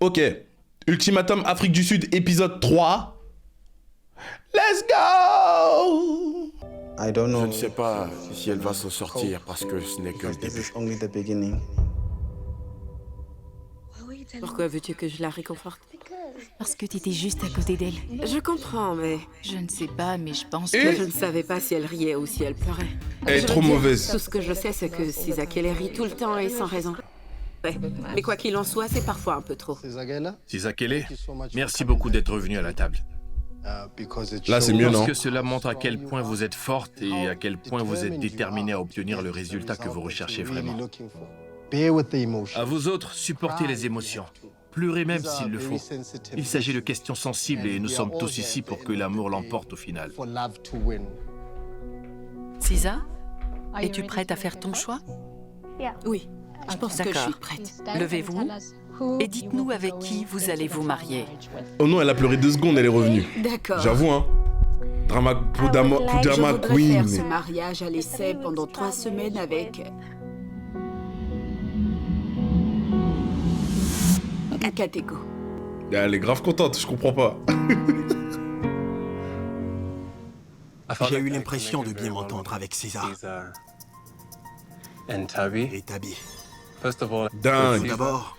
Ok. Ultimatum Afrique du Sud, épisode 3. Let's go! I don't know. Je ne sais pas si elle va s'en sortir parce que ce n'est que le This début. is only the beginning. Pourquoi veux-tu que je la réconforte? Parce que t'étais juste à côté d'elle. Je comprends, mais Je ne sais pas, mais je pense Et- que... je ne savais pas si elle riait ou si elle pleurait. Elle est Je trop veux dire, mauvaise. Tout ce que je sais, c'est que Sisakele rit tout le temps et sans raison. Ouais. Mais quoi qu'il en soit, c'est parfois un peu trop. Sisakele, merci beaucoup d'être venu à la table. Là, c'est mieux, Parce non? que cela montre à quel point vous êtes forte et à quel point vous êtes déterminée à obtenir le résultat que vous recherchez vraiment. À vous autres, supportez les émotions. Pleurez même s'il le faut. Il s'agit de questions sensibles et nous sommes tous ici pour que l'amour l'emporte au final. Cisa, es-tu prête à faire ton choix? Oui, je pense que je D'accord. suis prête. Levez-vous et dites-nous avec qui vous allez vous marier. Oh non, elle a pleuré 2 secondes, elle est revenue. D'accord. J'avoue, hein. Drama Je Drama voudrais Queen. faire ce mariage à l'essai pendant 3 semaines avec... Akateko. Elle est grave contente, je comprends pas. J'ai eu l'impression de bien m'entendre avec César et Tabi. Dingue. D'abord,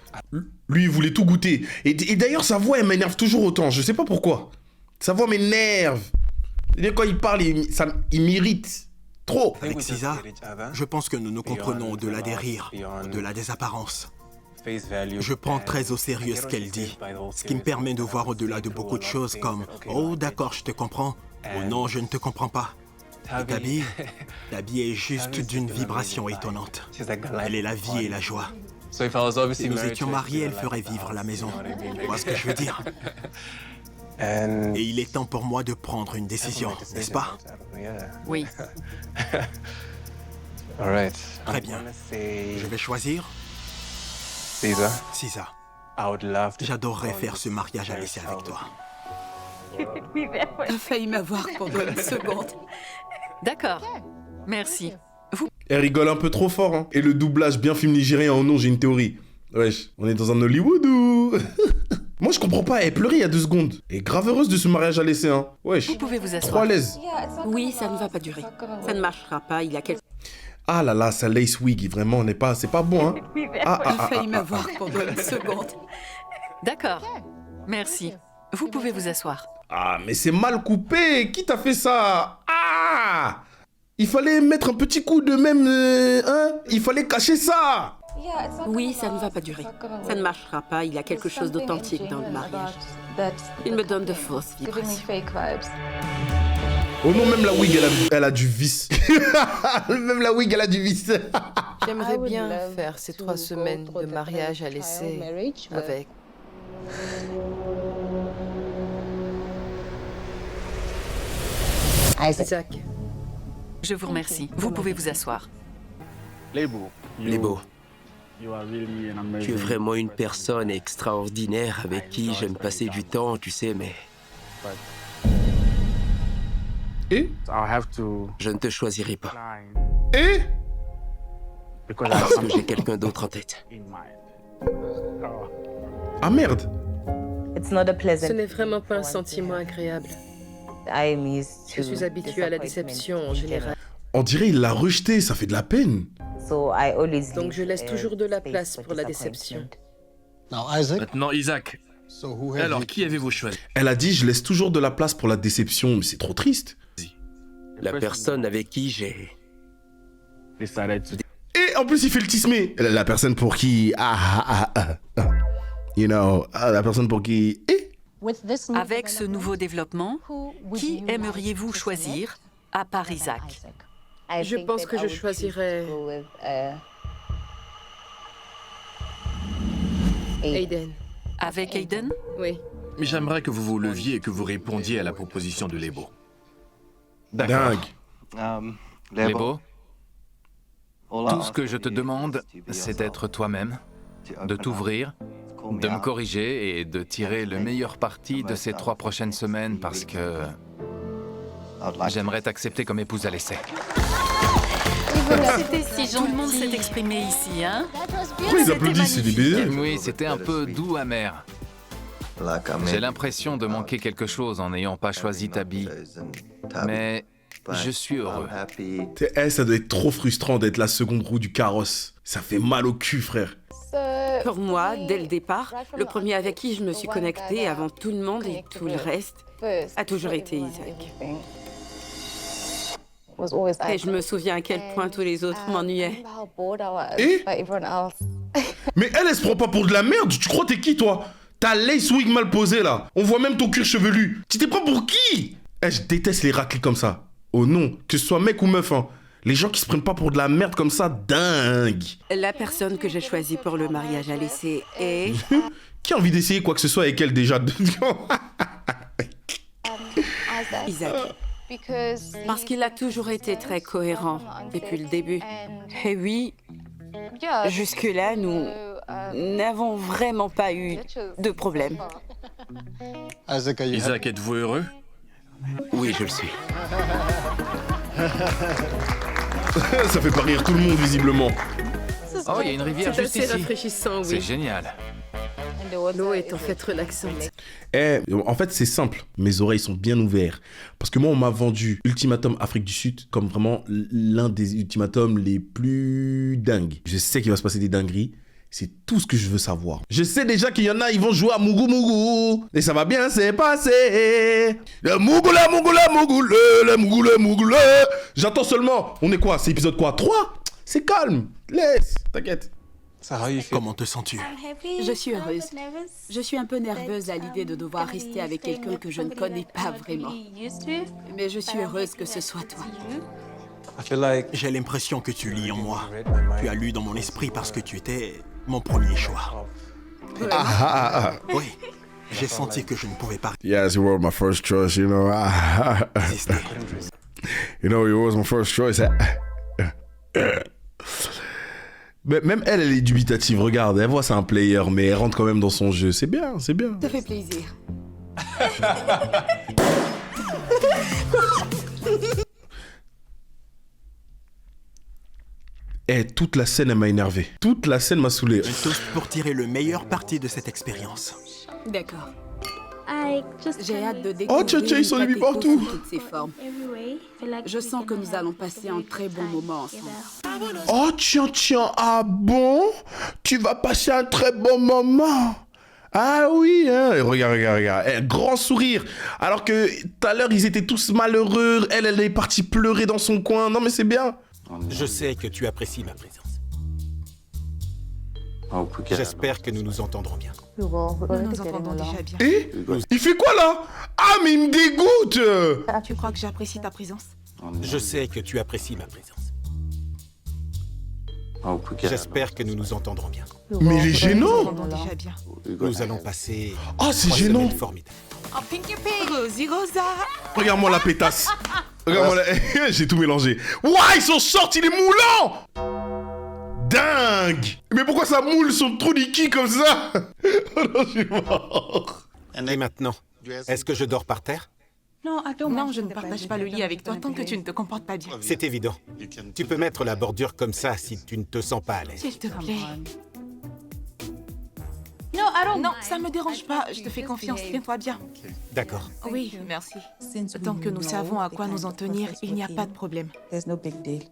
Lui, il voulait tout goûter. Et d'ailleurs, sa voix, elle m'énerve toujours autant. Je sais pas pourquoi. Sa voix m'énerve. Et quand il parle, il m'irrite. Trop. avec César, je pense que nous nous comprenons au-delà des rires, au-delà des apparences. Je prends très au sérieux ce qu'elle dit, ce qui me permet de voir au-delà de beaucoup de choses comme « Oh d'accord, je te comprends » ou « Non, je ne te comprends pas ». Et Tabi est juste d'une vibration étonnante. Elle est la vie et la joie. Si nous étions mariés, elle ferait vivre la maison. Tu vois ce que je veux dire? Et il est temps pour moi de prendre une décision, n'est-ce pas? Oui. Très bien. Je vais choisir Cisa. J'adorerais faire ce mariage à l'essai avec toi. T'as failli m'avoir pendant une seconde. D'accord. Merci. Elle rigole un peu trop fort, hein. Et le doublage bien film nigérien, oh non, j'ai une théorie. Wesh, on est dans un Hollywood ou... Moi, je comprends pas, elle pleurait il y a 2 secondes. Elle est grave heureuse de ce mariage à l'essai, hein. Wesh, Vous pouvez vous trop à asseoir. l'aise. Oui, ça ne va pas durer. Ça ne marchera pas, il y a quelqu'un Ah là là, sa lace wig, vraiment, c'est pas bon, hein. Ah, qui a failli m'avoir pendant une seconde. D'accord. Merci. Vous pouvez vous asseoir. Ah, mais c'est mal coupé. Qui t'a fait ça? Ah! Il fallait mettre un petit coup de même, hein? Il fallait cacher ça. Oui, ça ne va pas durer. Ça ne marchera pas, il y a quelque chose d'authentique dans le mariage. Il me donne de fausses vibrations. Oh non, même la wig, elle a du vice. Même la wig, elle a du vice. J'aimerais bien faire ces 3 semaines de mariage à l'essai avec... Isaac. Je vous remercie. Vous pouvez vous asseoir. Lebo, tu es vraiment une personne extraordinaire avec qui j'aime passer du temps, tu sais, mais Et? je ne te choisirai pas Et? parce que j'ai quelqu'un d'autre en tête. Ah merde. Ce n'est vraiment pas un sentiment agréable. Je suis habituée à la déception en général. On dirait il l'a rejeté, ça fait de la peine. Donc je laisse toujours de la place pour la déception. Maintenant, Isaac, alors qui avez-vous choisi? Elle a dit je laisse toujours de la place pour la déception, mais c'est trop triste. La personne avec qui j'ai... Et en plus il fait le tismé. La personne pour qui... You know, la personne pour qui... Et? Avec ce nouveau développement, qui aimeriez-vous choisir à part Isaac? Je pense que je choisirais Aiden. Avec Aiden? Oui. Mais j'aimerais que vous vous leviez et que vous répondiez à la proposition de Lebo. Dingue. Lebo, tout ce que je te demande, c'est d'être toi-même, de t'ouvrir, de me corriger et de tirer le meilleur parti de ces 3 prochaines semaines parce que j'aimerais t'accepter comme épouse à l'essai. C'était si gentil. Tout le monde s'est exprimé ici, hein? Pourquoi ils applaudissent, c'est des baisers? Oui, c'était un peu doux amer. J'ai l'impression de manquer quelque chose en n'ayant pas choisi Tabi. Mais je suis heureux. Ça doit être trop frustrant d'être la seconde roue du carrosse. Ça fait mal au cul, frère. Pour moi, dès le départ, le premier avec qui je me suis connectée avant tout le monde et tout le reste a toujours été Isaac. Et je me souviens à quel point tous les autres m'ennuyaient. Et mais elle se prend pas pour de la merde. Tu crois t'es qui, toi? T'as lace wig mal posé, là. On voit même ton cuir chevelu. Tu t'es prends pour qui? Je déteste les raclés comme ça. Oh non, que ce soit mec ou meuf, hein. Les gens qui se prennent pas pour de la merde comme ça, dingue. La personne que j'ai choisie pour le mariage à laisser est... Qui a envie d'essayer quoi que ce soit avec elle déjà? Isaac. Parce qu'il a toujours été très cohérent depuis le début. Et oui, jusque-là, nous n'avons vraiment pas eu de problème. Isaac, êtes-vous heureux? Oui, je le suis. Ça fait pas rire tout le monde, visiblement. Oh, il y a une rivière juste C'est assez ici. rafraîchissant, oui. C'est génial. L'eau est en fait relaxante. En fait, c'est simple. Mes oreilles sont bien ouvertes. Parce que moi, on m'a vendu Ultimatum Afrique du Sud comme vraiment l'un des ultimatums les plus dingues. Je sais qu'il va se passer des dingueries. C'est tout ce que je veux savoir. Je sais déjà qu'il y en a, ils vont jouer à Mougou Mougou. Et ça va bien se passer. Le Mougou, le Mougou, le Mougou, le Mougou, le Mougou, le... J'attends seulement. On est quoi? C'est épisode quoi? 3? C'est calme. Laisse. T'inquiète. Comment te sens-tu? Je suis heureuse. Je suis un peu nerveuse à l'idée de devoir rester avec quelqu'un que je ne connais pas vraiment. Mais je suis heureuse que ce soit toi. J'ai l'impression que tu lis en moi. Tu as lu dans mon esprit parce que tu étais mon premier choix. Oui, j'ai senti que je ne pouvais pas Yes, you were my first choice, you know. résister. You know, you was my first choice. Mais même elle est dubitative. Regarde, elle voit c'est un player, mais elle rentre quand même dans son jeu. C'est bien, c'est bien. Ça fait plaisir. Toute la scène, elle m'a énervé. Toute la scène m'a saoulé. Un toast pour tirer le meilleur parti de cette expérience. D'accord. J'ai hâte de découvrir Tcha, ils sont mis partout. sous toutes ses formes. Je sens que nous allons passer un très bon moment ensemble. Oh, tiens, ah bon? Tu vas passer un très bon moment. Ah oui, hein. Regarde. Grand sourire. Alors que tout à l'heure, ils étaient tous malheureux. Elle est partie pleurer dans son coin. Non, mais c'est bien. Je sais que tu apprécies ma présence. J'espère que nous nous entendrons bien. Nous nous entendons déjà bien. Et il fait quoi là? Ah, mais il me dégoûte. Tu crois que j'apprécie ta présence? Je sais que tu apprécies ma présence. J'espère que nous nous entendrons bien. Mais il est gênant. Déjà bien. Nous allons passer Ah, c'est 3 gênant. semaines formidables. Oh, Pinky Pig, Rosie Rosa. Regarde-moi la pétasse. Regarde-moi la... J'ai tout mélangé. Ouah, son short, il est moulant. Dingue. Mais pourquoi ça moule son trou Niki comme ça? Oh non, je suis mort. Et maintenant, est-ce que je dors par terre? Non, je ne partage pas le lit avec toi tant que tu ne te comportes pas bien. C'est évident. Tu peux mettre la bordure comme ça si tu ne te sens pas à l'aise. S'il te plaît. Non, ça me dérange pas. Je te fais confiance. Tiens-toi bien. D'accord. Oui, merci. Tant que nous savons à quoi nous en tenir, il n'y a pas de problème.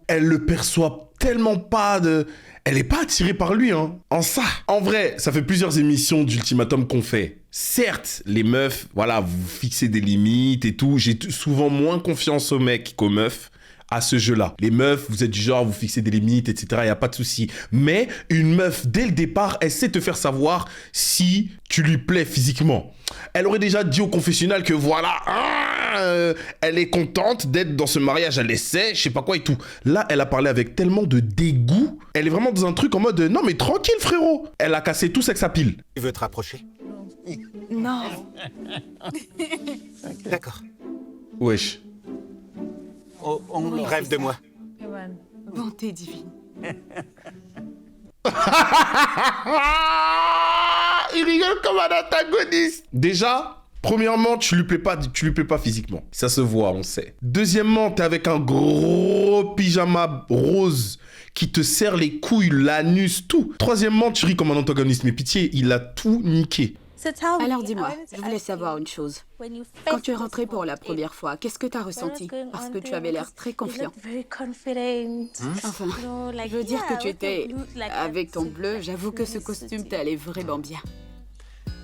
Elle le perçoit tellement pas de... Elle est pas attirée par lui, hein. En ça. En vrai, ça fait plusieurs émissions d'Ultimatum qu'on fait. Certes, les meufs, voilà, vous fixez des limites et tout. J'ai souvent moins confiance aux mecs qu'aux meufs à ce jeu-là. Les meufs, vous êtes du genre, vous fixez des limites, etc. Il n'y a pas de souci. Mais une meuf, dès le départ, elle sait te faire savoir si tu lui plais physiquement. Elle aurait déjà dit au confessionnal que voilà, elle est contente d'être dans ce mariage à l'essai, je sais pas quoi et tout. Là, elle a parlé avec tellement de dégoût. Elle est vraiment dans un truc en mode non mais tranquille frérot. Elle a cassé tout sexe à pile. Tu veux te rapprocher? Non. D'accord. Wesh. Rêve de moi. Bonté divine. Il rigole comme un antagoniste. Déjà, premièrement, tu lui plais pas physiquement. Ça se voit, on sait. Deuxièmement, t'es avec un gros pyjama rose qui te serre les couilles, l'anus, tout. Troisièmement, tu ris comme un antagoniste. Mais pitié, il a tout niqué. Alors dis-moi, je voulais savoir une chose. Quand tu es rentré pour la première fois, qu'est-ce que tu as ressenti? Parce que tu avais l'air très confiant. Enfin, je veux dire que tu étais... Avec ton bleu, j'avoue que ce costume t'allait vraiment bien.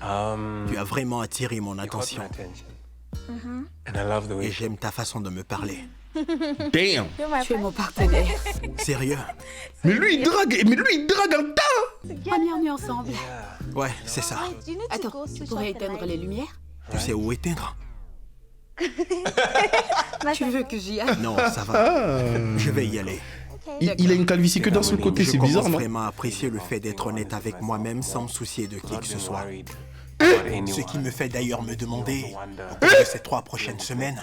Tu as vraiment attiré mon attention. Et j'aime ta façon de me parler. Damn. Tu es mon partenaire. Sérieux? Mais lui, il drague un tas. Première nuit ensemble. Ouais, c'est ça. Attends, tu pourrais éteindre les lumières? Tu sais où éteindre? Tu veux que j'y aille? Non, ça va. Je vais y aller. Il a une calvitie que d'un seul côté, c'est bizarre, Je non? commence vraiment à apprécier le fait d'être honnête avec moi-même sans me soucier de qui que ce soit. Ce qui me fait d'ailleurs me demander, au cours de ces 3 prochaines semaines,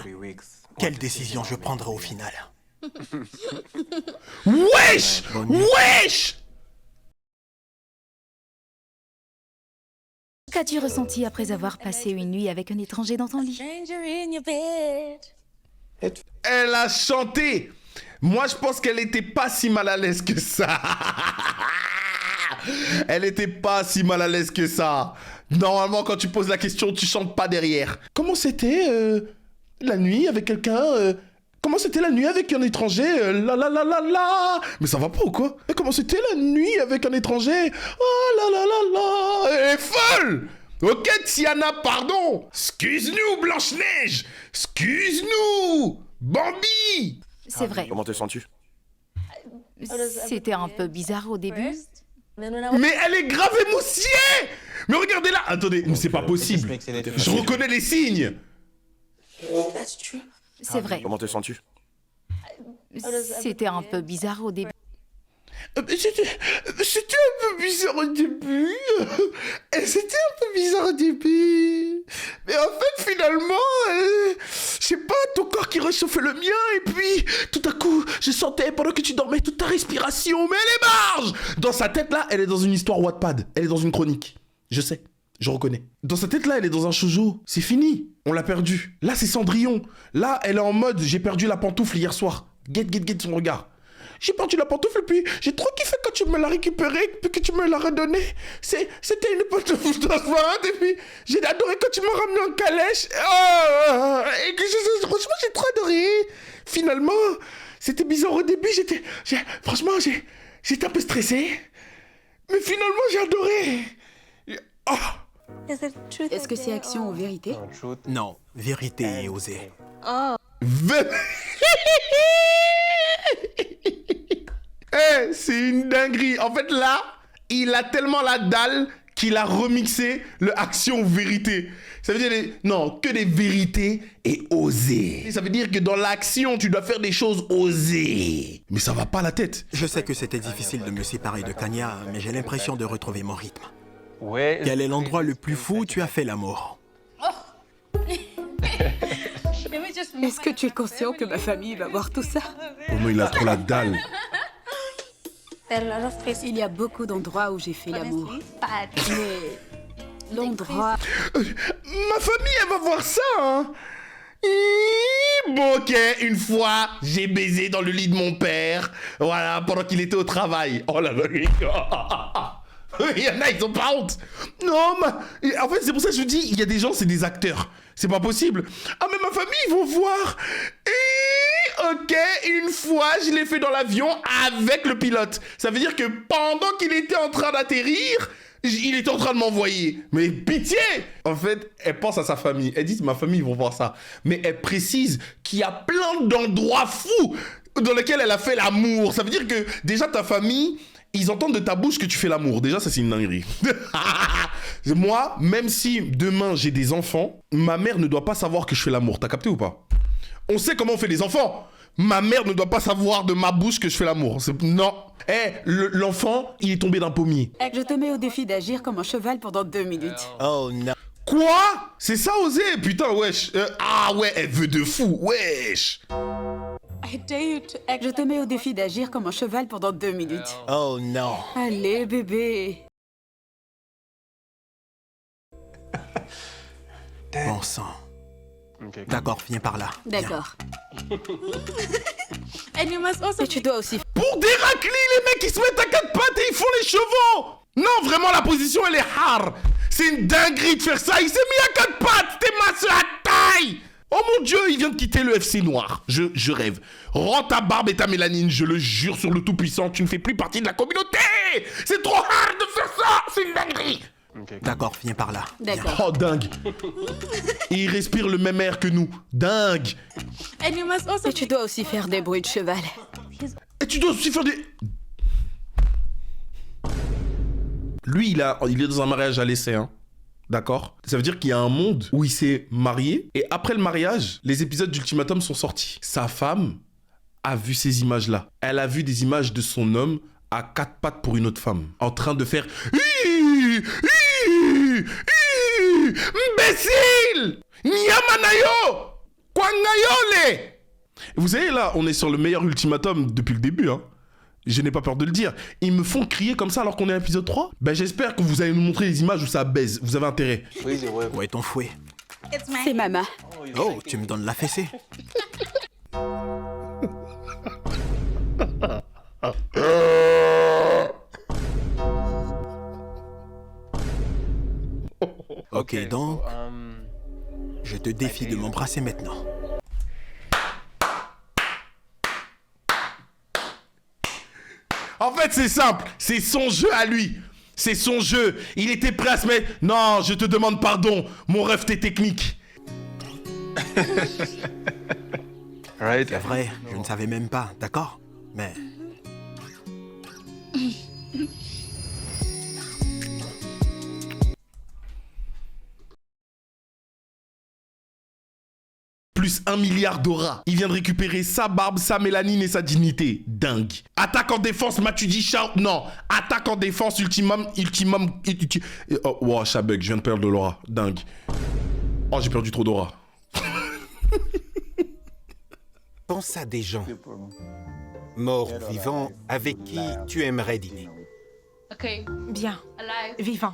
quelle décision je prendrai au final. Wesh! Bonne nuit. Wesh! Qu'as-tu ressenti après avoir passé une nuit avec un étranger dans ton lit? Elle a chanté. Moi, je pense qu'elle était pas si mal à l'aise que ça. Elle était pas si mal à l'aise que ça. Normalement, quand tu poses la question, tu chantes pas derrière. Comment c'était la nuit avec quelqu'un Comment c'était la nuit avec un étranger La la la la la. Mais ça va pas ou quoi? Et comment c'était la nuit avec un étranger? Oh la la la la. Elle est folle. Ok, Tiana, pardon. Excuse-nous, Blanche-Neige. Excuse-nous, Bambi. C'est vrai. Comment te sens-tu? C'était un peu bizarre au début. Mais elle est grave émoustillée. Mais regardez là. Attendez, mais c'est pas possible. Je reconnais les signes. C'est vrai. Comment te sens-tu? C'était un peu bizarre au début. C'était un peu bizarre au début. C'était un peu bizarre au début. Mais en fait, finalement, je sais pas, ton corps qui réchauffait le mien. Et puis, tout à coup, je sentais pendant que tu dormais toute ta respiration. Mais elle est marge. Dans sa tête, là, elle est dans une histoire Wattpad. Elle est dans une chronique. Je sais. Je reconnais. Dans sa tête, là, elle est dans un shoujo. C'est fini. On l'a perdu. Là, c'est Cendrillon. Là, elle est en mode, j'ai perdu la pantoufle hier soir. Get son regard. J'ai perdu la pantoufle, puis j'ai trop kiffé quand tu me l'as récupérée, puis que tu me l'as redonnée. C'était une pantoufle transparente, et puis j'ai adoré quand tu m'as ramené en calèche. Oh, et que franchement, j'ai trop adoré. Finalement, c'était bizarre au début, franchement, j'étais un peu stressé. Mais finalement, j'ai adoré. Oh. Est-ce que c'est action ou vérité? Non, vérité et osé. C'est une dinguerie. En fait, là, il a tellement la dalle qu'il a remixé le action vérité. Ça veut dire, que des vérités et osées. Et ça veut dire que dans l'action, tu dois faire des choses osées. Mais ça va pas la tête. Je sais que c'était difficile de me séparer de Kanya, mais j'ai l'impression de retrouver mon rythme. Quel est l'endroit le plus fou où tu as fait l'amour? Est-ce que tu es conscient que ma famille va voir tout ça? Oh mais il a trop la dalle. Il y a beaucoup d'endroits où j'ai fait l'amour. Mais l'endroit... Ma famille, elle va voir ça, hein. Bon, ok, une fois, j'ai baisé dans le lit de mon père. Voilà, pendant qu'il était au travail. Oh là là. Il y en a, ils ont pas honte. Non, mais en fait, c'est pour ça que je dis, il y a des gens, c'est des acteurs. C'est pas possible. Ah, mais ma famille, ils vont voir. Et ok, une fois, je l'ai fait dans l'avion avec le pilote. Ça veut dire que pendant qu'il était en train d'atterrir, il était en train de m'envoyer. Mais pitié! En fait, elle pense à sa famille. Elle dit, ma famille, ils vont voir ça. Mais elle précise qu'il y a plein d'endroits fous dans lesquels elle a fait l'amour. Ça veut dire que déjà, ta famille... Ils entendent de ta bouche que tu fais l'amour. Déjà, ça, c'est une dinguerie. Moi, même si demain, j'ai des enfants, ma mère ne doit pas savoir que je fais l'amour. T'as capté ou pas? On sait comment on fait des enfants. Ma mère ne doit pas savoir de ma bouche que je fais l'amour. Non. L'enfant, il est tombé d'un pommier. Je te mets au défi d'agir comme un cheval pendant 2 minutes. Oh non. Quoi? C'est ça, oser? Putain, wesh. Ah ouais, elle veut de fou. Wesh. Je te mets au défi d'agir comme un cheval pendant 2 minutes. Oh non. Allez, bébé. Bon sang. D'accord, viens par là. D'accord. Et tu dois aussi... Pour des raclis, les mecs, ils se mettent à 4 pattes et ils font les chevaux. Non, vraiment, la position, elle est hard. C'est une dinguerie de faire ça. Il s'est mis à 4 pattes. T'es masse à taille. Oh mon Dieu, il vient de quitter le FC noir. Je rêve. Rends ta barbe et ta mélanine, je le jure sur le Tout-Puissant, tu ne fais plus partie de la communauté. C'est trop hard de faire ça. C'est une dinguerie. D'accord, viens par là. D'accord. Oh, dingue. Et il respire le même air que nous. Dingue. Et tu dois aussi faire des bruits de cheval. Et tu dois aussi faire des... Lui, il est dans un mariage à l'essai, hein. D'accord? Ça veut dire qu'il y a un monde où il s'est marié et après le mariage, les épisodes d'Ultimatum sont sortis. Sa femme a vu ces images-là. Elle a vu des images de son homme à 4 pattes pour une autre femme, en train de faire imbécile! Nyamanayo! Kwangayole! Vous savez, là, on est sur le meilleur ultimatum depuis le début, hein. Je n'ai pas peur de le dire. Ils me font crier comme ça alors qu'on est à l'épisode 3. Ben j'espère que vous allez nous montrer les images où ça baise. Vous avez intérêt. Où est ton fouet? C'est Mama. Oh, tu me donnes la fessée. Ok, donc, je te défie de m'embrasser maintenant. En fait, c'est simple. C'est son jeu à lui. C'est son jeu. Il était prêt à se mettre... Non, je te demande pardon. Mon rêve, t'es technique. C'est vrai, je ne savais même pas, d'accord? Mais... Plus 1 milliard d'aura. Il vient de récupérer sa barbe, sa mélanine et sa dignité. Dingue. Attaque en défense, Matuidi Shout. Non. Attaque en défense, ultimum. Oh, wow, Chabug, je viens de perdre de l'aura. Dingue. Oh, j'ai perdu trop d'aura. Pense à des gens, morts ou vivants, avec qui tu aimerais dîner. Bien. Vivant.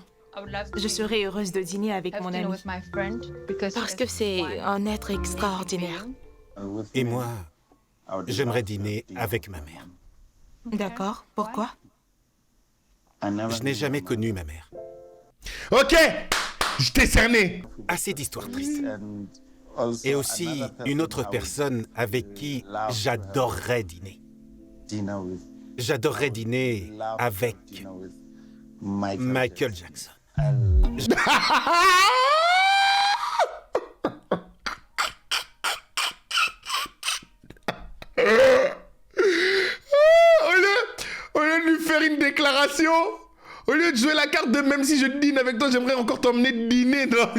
Je serais heureuse de dîner avec mon ami. Parce que c'est un être extraordinaire. Et moi, j'aimerais dîner avec ma mère. D'accord. Pourquoi? Je n'ai jamais connu ma mère. Ok, je t'ai cerné. Assez d'histoires tristes. Et aussi une autre personne avec qui j'adorerais dîner. J'adorerais dîner avec Michael Jackson. Au lieu de lui faire une déclaration, au lieu de jouer la carte de même si je dîne avec toi, j'aimerais encore t'emmener dîner dans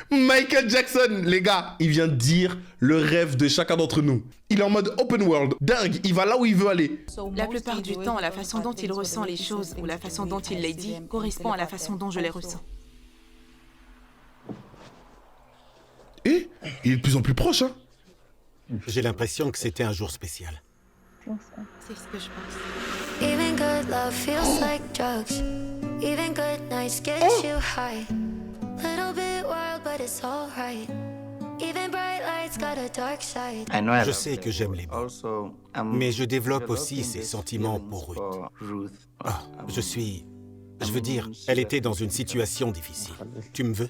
Michael Jackson. Les gars, il vient de dire le rêve de chacun d'entre nous. Il est en mode open world. Dingue, il va là où il veut aller. La plupart du temps, la façon dont il ressent les choses ou la façon dont il les dit correspond à la façon dont je les ressens. Et il est de plus en plus proche, hein. J'ai l'impression que c'était un jour spécial. C'est ce que je pense. Even good love feels like drugs. Even good nights get you high. Little bit wild, but it's alright. Even bright lights got a dark side. Je sais que j'aime les mots, mais je développe aussi ces sentiments pour Ruth. Oh, je veux dire, elle était dans une situation difficile. Tu me veux?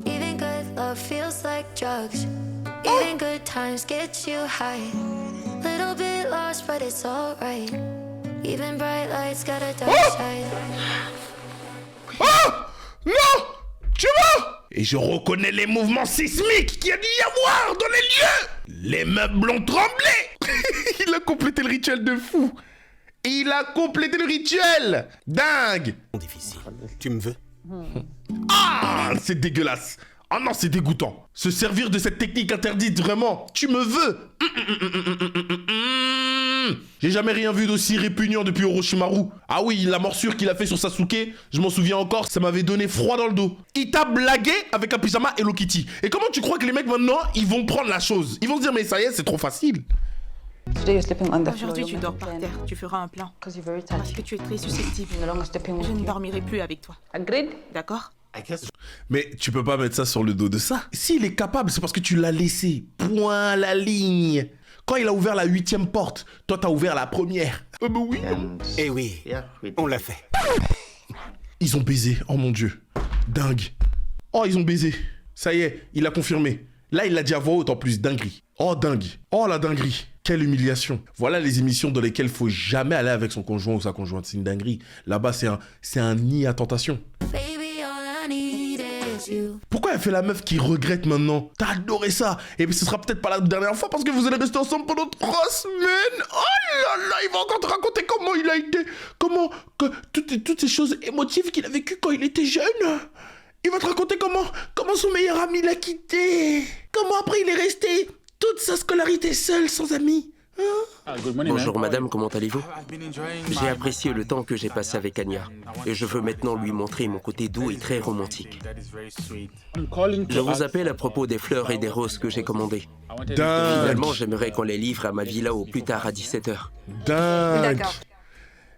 Even good love feels like drugs. Even good times get you high. Little bit lost, but it's alright. Even bright lights got a dark side. Oh! Non! Tu vois? Et je reconnais les mouvements sismiques qu'il y a dû y avoir dans les lieux. Les meubles ont tremblé. Il a complété le rituel de fou. Il a complété le rituel. Dingue. Difficile. Tu me veux? Ah, c'est dégueulasse. Oh non, c'est dégoûtant. Se servir de cette technique interdite, vraiment. Tu me veux? J'ai jamais rien vu d'aussi répugnant depuis Orochimaru. Ah oui, la morsure qu'il a fait sur Sasuke, je m'en souviens encore, ça m'avait donné froid dans le dos. Il t'a blagué avec un pyjama Hello Kitty. Et comment tu crois que les mecs maintenant, ils vont prendre la chose? Ils vont se dire, mais ça y est, c'est trop facile. Aujourd'hui, tu dors par terre. Tu feras un plan. Parce que tu es très susceptible. Je ne dormirai plus avec toi. D'accord? Mais tu peux pas mettre ça sur le dos de ça. S'il est capable, c'est parce que tu l'as laissé. Point à la ligne. Quand il a ouvert la 8e porte, toi t'as ouvert la première. Oui. Eh oui, on l'a fait. Ils ont baisé, oh mon Dieu. Dingue. Oh, ils ont baisé. Ça y est, il a confirmé. Là, il l'a dit à voix haute en plus, dinguerie. Oh, dingue. Oh, la dinguerie. Quelle humiliation. Voilà les émissions dans lesquelles il faut jamais aller avec son conjoint ou sa conjointe. C'est une dinguerie. Là-bas, c'est un nid à tentation. Pourquoi elle fait la meuf qui regrette maintenant? T'as adoré ça. Et puis ce sera peut-être pas la dernière fois parce que vous allez rester ensemble pendant 3 semaines. Oh là là, il va encore te raconter comment il a été... toutes ces choses émotives qu'il a vécues quand il était jeune. Il va te raconter comment son meilleur ami l'a quitté. Comment après il est resté toute sa scolarité seul, sans amis. Bonjour madame, comment allez-vous? J'ai apprécié le temps que j'ai passé avec Anya et je veux maintenant lui montrer mon côté doux et très romantique. Je vous appelle à propos des fleurs et des roses que j'ai commandées. Finalement, j'aimerais qu'on les livre à ma villa au plus tard à 17h. Dingue.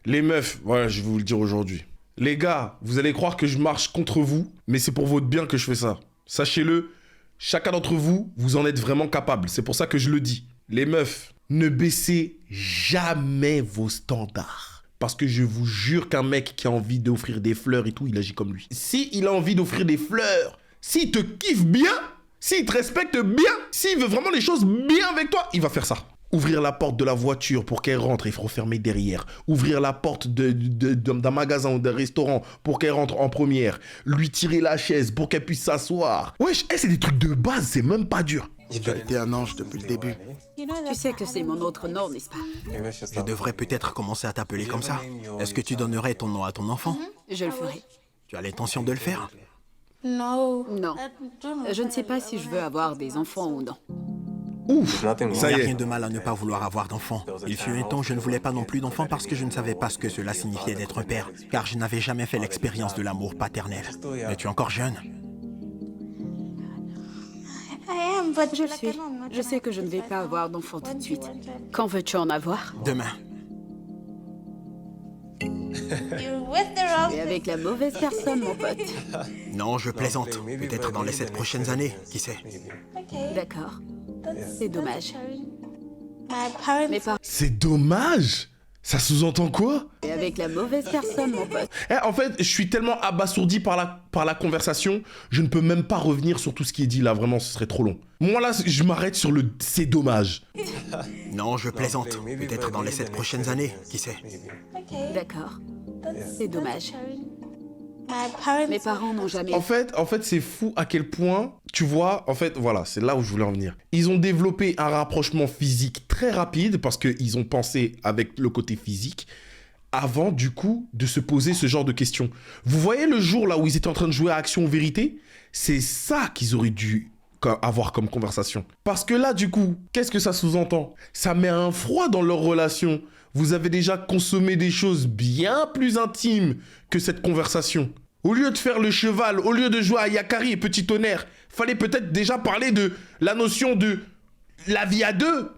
Les meufs, voilà, je vais vous le dire aujourd'hui. Les gars, vous allez croire que je marche contre vous, mais c'est pour votre bien que je fais ça. Sachez-le, chacun d'entre vous, vous en êtes vraiment capable. C'est pour ça que je le dis. Les meufs, ne baissez jamais vos standards. Parce que je vous jure qu'un mec qui a envie d'offrir des fleurs et tout, il agit comme lui. S'il a envie d'offrir des fleurs, s'il te kiffe bien, s'il te respecte bien, s'il veut vraiment les choses bien avec toi, il va faire ça. Ouvrir la porte de la voiture pour qu'elle rentre et il faut refermer derrière. Ouvrir la porte d'un magasin ou d'un restaurant pour qu'elle rentre en première. Lui tirer la chaise pour qu'elle puisse s'asseoir. Wesh, c'est des trucs de base, c'est même pas dur. Tu as été un ange depuis le début. Tu sais que c'est mon autre nom, n'est-ce pas? Je devrais peut-être commencer à t'appeler comme ça. Est-ce que tu donnerais ton nom à ton enfant? Je le ferai. Tu as l'intention de le faire? Non. Je ne sais pas si je veux avoir des enfants ou non. Ouf, Il n'y a rien de mal à ne pas vouloir avoir d'enfants. Il fut un temps, je ne voulais pas non plus d'enfants parce que je ne savais pas ce que cela signifiait d'être un père, car je n'avais jamais fait l'expérience de l'amour paternel. Mais tu es encore jeune. Je sais que je ne vais pas avoir d'enfants tout de suite. Quand veux-tu en avoir? Demain. Et avec la mauvaise personne, mon pote. Non, je plaisante. Peut-être dans les 7 prochaines années, qui sait. D'accord. C'est dommage. C'est dommage? Ça sous-entend quoi? Et avec la mauvaise personne, mon pote. En fait, je suis tellement abasourdi par la conversation, je ne peux même pas revenir sur tout ce qui est dit là, vraiment, ce serait trop long. Moi là, je m'arrête sur le « c'est dommage ». Non, je plaisante. Peut-être dans les 7 prochaines années, qui sait. D'accord. C'est dommage. Mes parents n'ont jamais... En fait, c'est fou à quel point, tu vois, en fait, voilà, c'est là où je voulais en venir. Ils ont développé un rapprochement physique très rapide parce qu'ils ont pensé avec le côté physique avant, du coup, de se poser ce genre de questions. Vous voyez le jour là où ils étaient en train de jouer à Action ou Vérité? C'est ça qu'ils auraient dû avoir comme conversation. Parce que là, du coup, qu'est-ce que ça sous-entend? Ça met un froid dans leur relation. Vous avez déjà consommé des choses bien plus intimes que cette conversation. Au lieu de faire le cheval, au lieu de jouer à Yakari et Petit Tonnerre, fallait peut-être déjà parler de la notion de la vie à deux,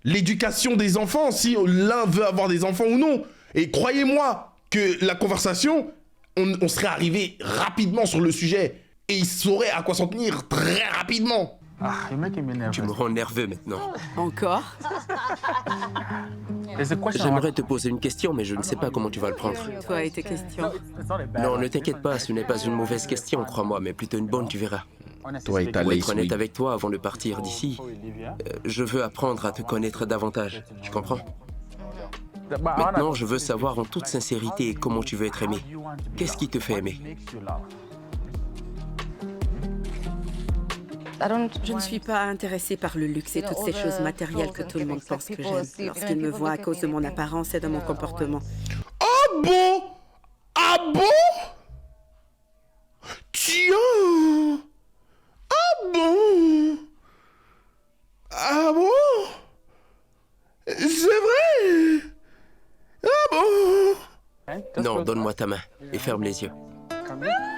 l'éducation des enfants, si l'un veut avoir des enfants ou non. Et croyez-moi que la conversation, on serait arrivé rapidement sur le sujet et il saurait à quoi s'en tenir très rapidement. Tu me rends nerveux maintenant. Encore? J'aimerais te poser une question, mais je ne sais pas comment tu vas le prendre. Toi et tes questions. Non, ne t'inquiète pas, ce n'est pas une mauvaise question, crois-moi, mais plutôt une bonne, tu verras. Toi et ta Pour lace, être honnête oui. avec toi, avant de partir d'ici, je veux apprendre à te connaître davantage, tu comprends? Maintenant, je veux savoir en toute sincérité comment tu veux être aimé. Qu'est-ce qui te fait aimer? Je ne suis pas intéressée par le luxe et toutes ces choses matérielles que tout le monde pense que j'aime. Lorsqu'ils me voient à cause de mon apparence et de mon comportement. Oh bon? Ah bon? Tiens! Ah bon? Ah bon? C'est vrai? Ah bon? Non, donne-moi ta main et ferme les yeux.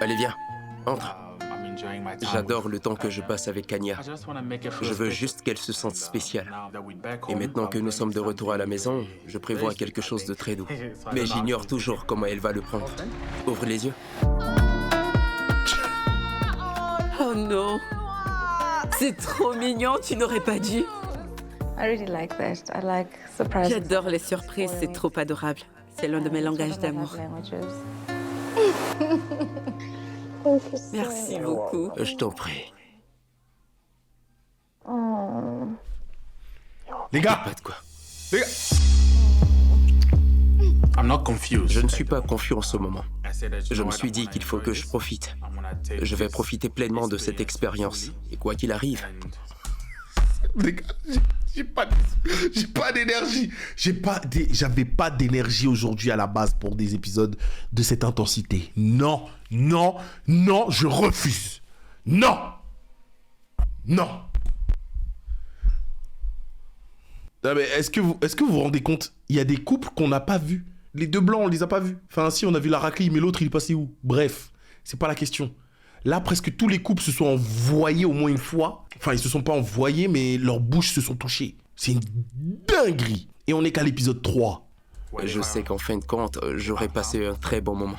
Allez, viens, entre. J'adore le temps que je passe avec Anya. Je veux juste qu'elle se sente spéciale. Et maintenant que nous sommes de retour à la maison, je prévois quelque chose de très doux. Mais j'ignore toujours comment elle va le prendre. Ouvre les yeux. Oh non! C'est trop mignon, tu n'aurais pas dû. J'adore les surprises, c'est trop adorable. C'est l'un de mes langages d'amour. Merci beaucoup. Je t'en prie. Les gars, Pas de quoi. les gars. Je ne suis pas confiant en ce moment. Je me suis dit qu'il faut que je profite. Je vais profiter pleinement de cette expérience. Et quoi qu'il arrive... Les gars, j'ai pas d'énergie. J'avais pas d'énergie aujourd'hui à la base pour des épisodes de cette intensité. Non, non, non, je refuse. Non. Non. Non mais est-ce que vous vous rendez compte? Il y a des couples qu'on n'a pas vus. Les deux blancs, on les a pas vus. Enfin, si, on a vu la raclée, mais l'autre, il est passé où? Bref, c'est pas la question. Là, presque tous les couples se sont envoyés au moins une fois. Enfin, ils se sont pas envoyés, mais leurs bouches se sont touchées. C'est une dinguerie. Et on est qu'à l'épisode 3. Je sais qu'en fin de compte, j'aurais passé un très bon moment.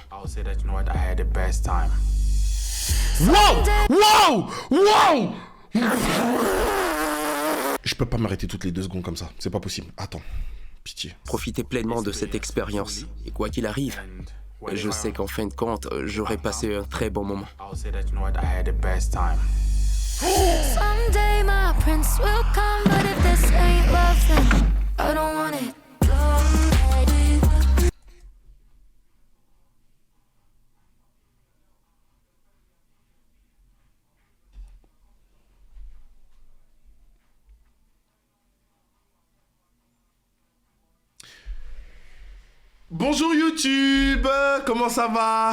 Wow! Wow! Wow! Je peux pas m'arrêter toutes les 2 secondes comme ça. C'est pas possible. Attends. Pitié. Profitez pleinement de cette expérience. Et quoi qu'il arrive, je sais qu'en fin de compte, j'aurais passé un très bon moment. Someday my prince will come, but if this ain't love, then I don't want it. Bonjour YouTube, comment ça va?